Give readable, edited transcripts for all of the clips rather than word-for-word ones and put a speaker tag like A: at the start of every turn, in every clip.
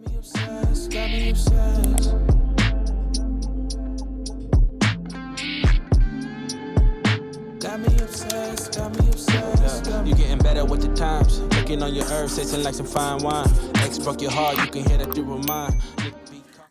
A: me obsessed, got me obsessed. Got me obsessed, got me obsessed. You getting better with the times. Looking on your herbs, tasting like some fine wine. X broke your heart, you can hear that through a mind.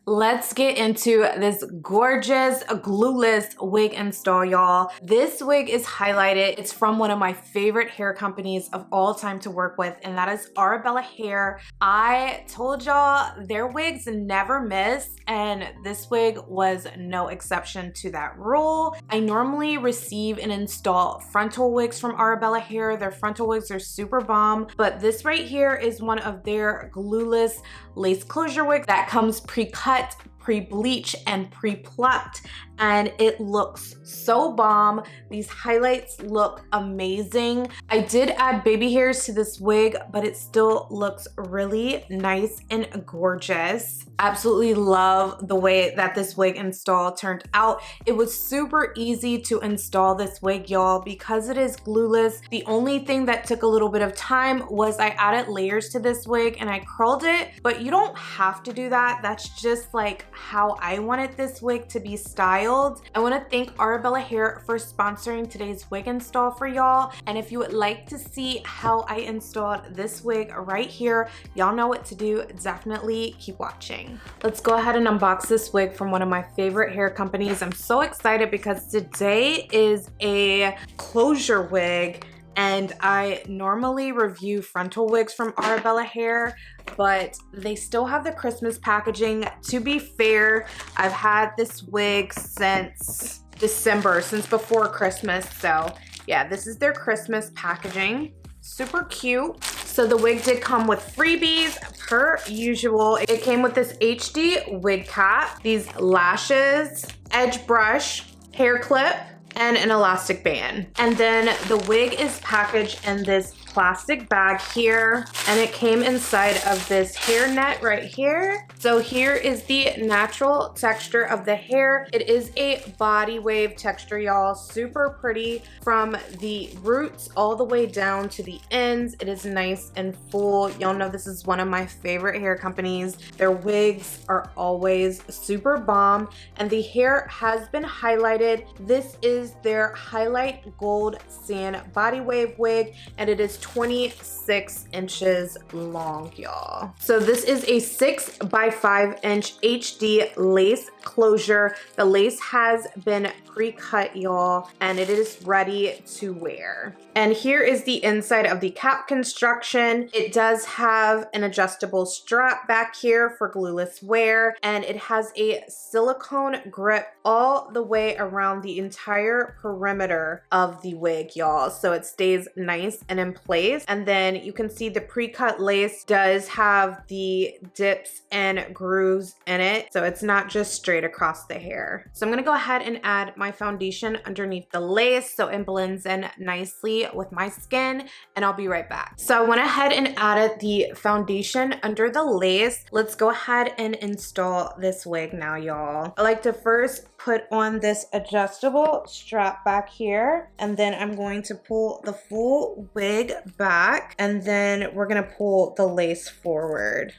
B: Let's get into this gorgeous glueless wig install, y'all. This wig is highlighted. It's from one of my favorite hair companies of all time to work with, and that is Arabella Hair. I told y'all their wigs never miss, and this wig was no exception to that rule. I normally receive and install frontal wigs from Arabella Hair. Their frontal wigs are super bomb, but this right here is one of their glueless lace closure wigs that comes pre-cut, pre-bleach, and pre-plucked, and it looks so bomb. These highlights look amazing. I did add baby hairs to this wig, but it still looks really nice and gorgeous. Absolutely love the way that this wig install turned out. It was super easy to install this wig, y'all, because it is glueless. The only thing that took a little bit of time was I added layers to this wig and I curled it, but you don't have to do that. That's just like how I wanted this wig to be styled. I want to thank Arabella Hair for sponsoring today's wig install for y'all. And if you would like to see how I installed this wig right here, y'all know what to do. Definitely keep watching. Let's go ahead and unbox this wig from one of my favorite hair companies. I'm so excited because today is a closure wig. And I normally review frontal wigs from Arabella Hair, but they still have the Christmas packaging. To be fair, I've had this wig since December, since before Christmas. So yeah, this is their Christmas packaging. Super cute. So the wig did come with freebies per usual. It came with this HD wig cap, these lashes, edge brush, hair clip, and an elastic band. And then the wig is packaged in this plastic bag here, and it came inside of this hair net right here. So here is the natural texture of the hair. It is a body wave texture, y'all. Super pretty from the roots all the way down to the ends. It is nice and full. Y'all know this is one of my favorite hair companies. Their wigs are always super bomb, and the hair has been highlighted. This is their highlight gold sand body wave wig, and it is 26 inches long, y'all. So this is a 6 by 5 inch HD lace closure. The lace has been pre-cut, y'all, and it is ready to wear. And here is the inside of the cap construction. It does have an adjustable strap back here for glueless wear, and it has a silicone grip all the way around the entire perimeter of the wig, y'all. So it stays nice and in place. And then you can see the pre-cut lace does have the dips and grooves in it, so it's not just straight across the hair. So I'm gonna go ahead and add my foundation underneath the lace so it blends in nicely with my skin, and I'll be right back. So I went ahead and added the foundation under the lace. Let's go ahead and install this wig now, y'all. I like to first put on this adjustable strap back here, and then I'm going to pull the full wig back, and then we're gonna pull the lace forward.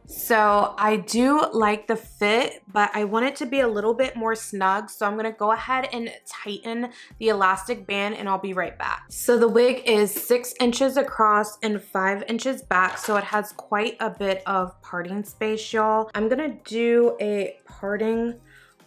B: So I do like the fit, but I want it to be a little bit more snug. So I'm gonna go ahead and tighten the elastic band, and I'll be right back. So the wig is 6 inches across and 5 inches back. So it has quite a bit of parting space, y'all. I'm gonna do a parting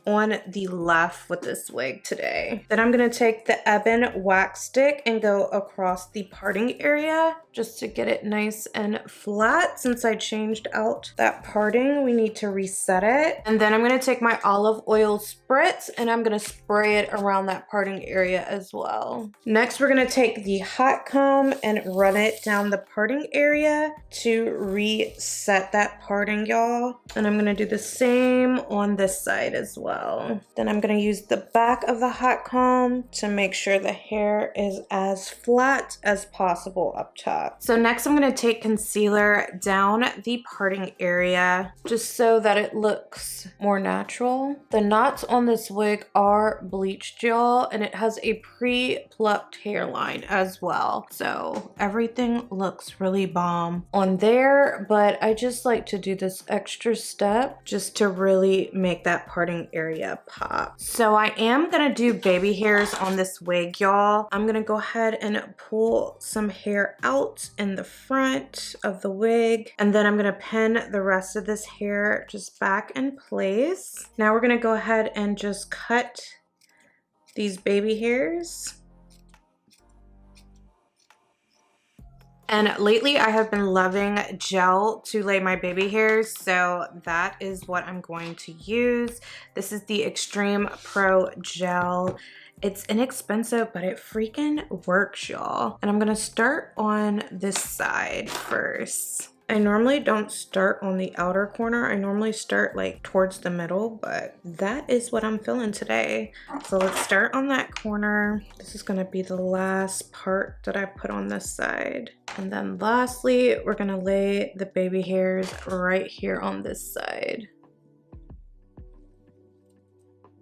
B: on the left with this wig today. Then I'm gonna take the ebon wax stick and go across the parting area just to get it nice and flat. Since I changed out that parting, we need to reset it. And then I'm gonna take my olive oil spritz and I'm gonna spray it around that parting area as well. Next, we're gonna take the hot comb and run it down the parting area to reset that parting, y'all. And I'm gonna do the same on this side as well. well. Then I'm gonna use the back of the hot comb to make sure the hair is as flat as possible up top. So next I'm gonna take concealer down the parting area just so that it looks more natural. The knots on this wig are bleached, y'all, and it has a pre-plucked hairline as well. So everything looks really bomb on there, but I just like to do this extra step just to really make that parting area pop. So I am gonna do baby hairs on this wig, y'all. I'm gonna go ahead and pull some hair out in the front of the wig, and then I'm gonna pin the rest of this hair just back in place. Now we're gonna go ahead and just cut these baby hairs. And lately I have been loving gel to lay my baby hairs, so that is what I'm going to use. This is the Extreme Pro Gel. It's inexpensive, but it freaking works, y'all. And I'm gonna start on this side first. I normally don't start on the outer corner. I normally start like towards the middle, but that is what I'm feeling today. So let's start on that corner. This is gonna be the last part that I put on this side. And then lastly, we're gonna lay the baby hairs right here on this side.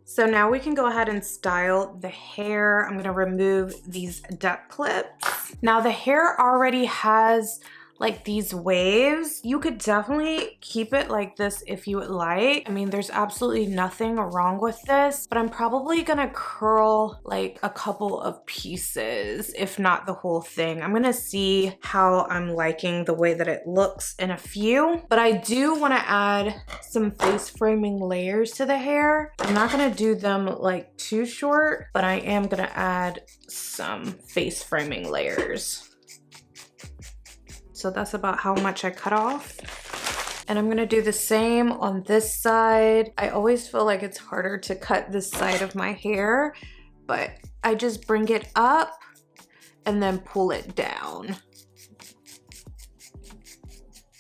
B: So now we can go ahead and style the hair. I'm gonna remove these duck clips. Now the hair already has like these waves. You could definitely keep it like this if you would like. I mean, there's absolutely nothing wrong with this, but I'm probably gonna curl like a couple of pieces, if not the whole thing. I'm gonna see how I'm liking the way that it looks in a few, but I do wanna add some face framing layers to the hair. I'm not gonna do them like too short, but I am gonna add some face framing layers. So that's about how much I cut off. And I'm gonna do the same on this side. I always feel like it's harder to cut this side of my hair, but I just bring it up and then pull it down.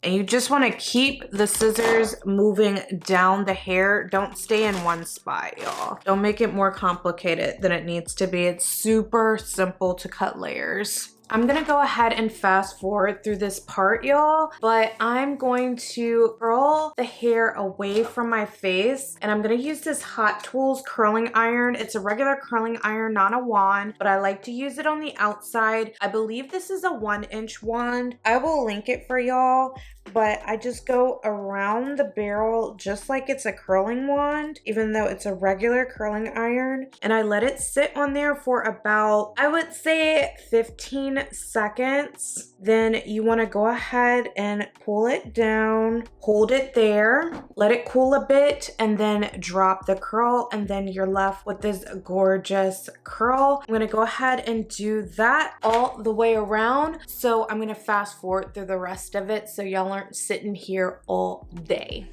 B: And you just wanna keep the scissors moving down the hair. Don't stay in one spot, y'all. Don't make it more complicated than it needs to be. It's super simple to cut layers. I'm gonna go ahead and fast forward through this part, y'all, but I'm going to curl the hair away from my face, and I'm gonna use this Hot Tools curling iron. It's a regular curling iron, not a wand, but I like to use it on the outside. I believe this is a 1-inch wand. I will link it for y'all, but I just go around the barrel just like it's a curling wand, even though it's a regular curling iron, and I let it sit on there for about, I would say 15 seconds. Then you want to go ahead and pull it down, hold it there, let it cool a bit, and then drop the curl, and then you're left with this gorgeous curl. I'm gonna go ahead and do that all the way around. So I'm gonna fast forward through the rest of it so y'all aren't sitting here all day.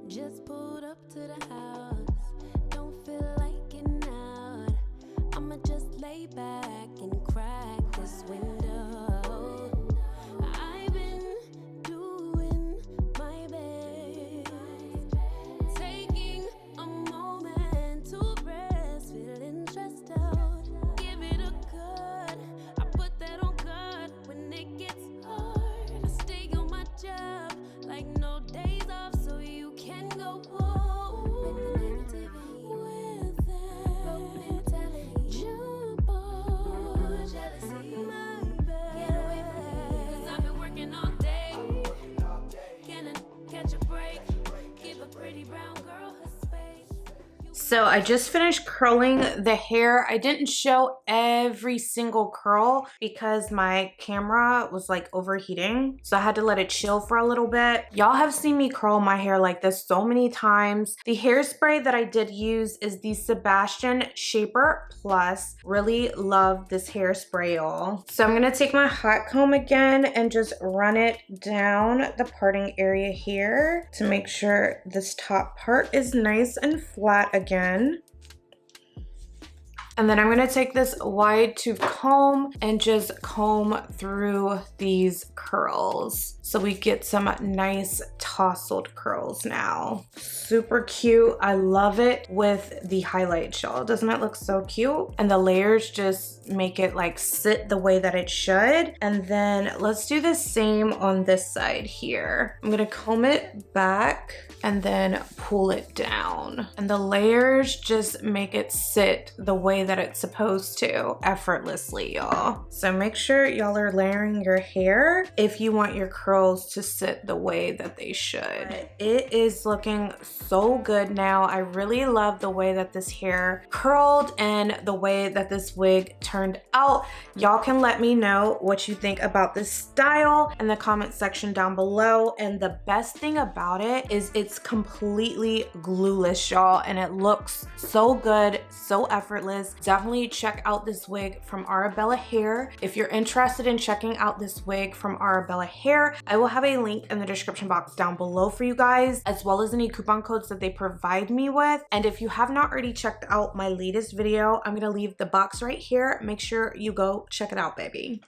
C: Just pulled up to the house, don't feel like getting out. I'ma just lay back and crack this window.
B: So I just finished curling the hair. I didn't show every single curl because my camera was like overheating. So I had to let it chill for a little bit. Y'all have seen me curl my hair like this so many times. The hairspray that I did use is the Sebastian Shaper Plus. Really love this hairspray, y'all. So I'm gonna take my hot comb again and just run it down the parting area here to make sure this top part is nice and flat again. And then I'm gonna take this wide tooth comb and just comb through these curls so we get some nice tousled curls now. Super cute. I love it with the highlight, y'all. Doesn't it look so cute? And the layers just make it like sit the way that it should. And then let's do the same on this side here. I'm gonna comb it back and then pull it down. And the layers just make it sit the way that it's supposed to, effortlessly, y'all. So make sure y'all are layering your hair if you want your curls to sit the way that they should. It is looking so good now. I really love the way that this hair curled and the way that this wig turned out. Y'all can let me know what you think about this style in the comment section down below. And the best thing about it is it's completely glueless, y'all, and it looks so good, so effortless. Definitely check out this wig from Arabella Hair. If you're interested in checking out this wig from Arabella Hair, I will have a link in the description box down below for you guys, as well as any coupon codes that they provide me with. And if you have not already checked out my latest video, I'm gonna leave the box right here. Make sure you go check it out, baby.